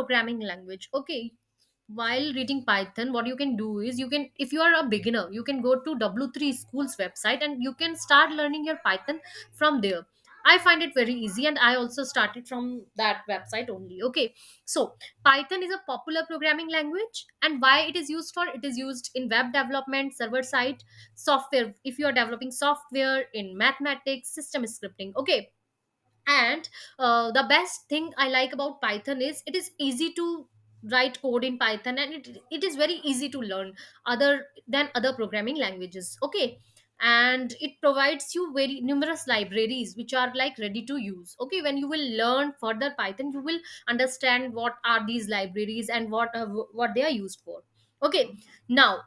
programming language. Okay, while reading Python, what you can do is, you can, if you are a beginner, you can go to W3 School's website and you can start learning your Python from there. I find it very easy, and I also started from that website only. Okay, so Python is a popular programming language, and why it is used for? It is used in web development, server side software. If you are developing software, in mathematics, system scripting. Okay, and the best thing I like about Python is it is easy to write code in Python, and it is very easy to learn other than other programming languages. Okay, and it provides you very numerous libraries which are like ready to use. Okay, when you will learn further Python, you will understand what are these libraries and what they are used for. Okay, now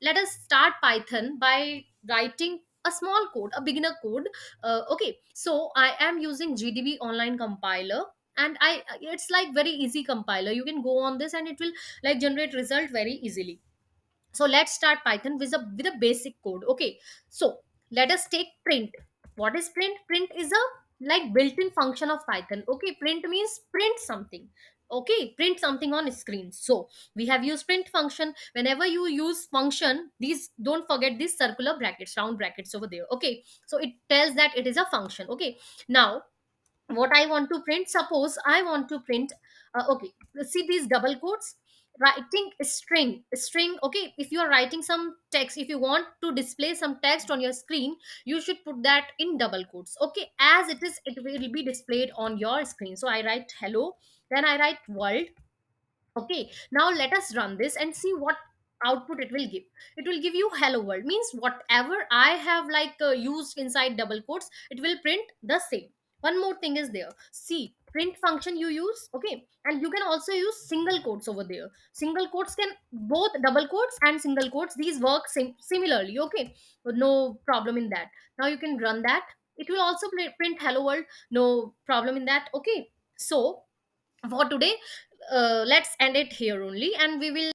let us start Python by writing a small code, a beginner code. Okay, so I am using GDB online compiler, and I it's like very easy compiler. You can go on this and it will like generate result very easily. So let's start Python with a basic code. Okay, so let us take print. What is print? Print is a like built-in function of Python. Okay, print means print something. Okay, print something on screen. So we have used print function. Whenever you use function, these, don't forget these circular brackets, round brackets over there. Okay, so it tells that it is a function. Okay, now what I want to print, suppose I want to print, okay, see these double quotes, writing string. Okay, if you are writing some text, if you want to display some text on your screen, you should put that in double quotes. Okay, as it is, it will be displayed on your screen. So I write hello, then I write world. Okay, now let us run this and see what output it will give. It will give you hello world, means whatever I have like used inside double quotes, it will print the same. One more thing is there, see print function you use. Okay, and you can also use single quotes over there. Single quotes can, both double quotes and single quotes, these work similarly. Okay, no problem in that. Now you can run that, it will also print hello world, no problem in that. Okay, so for today, let's end it here only, and we will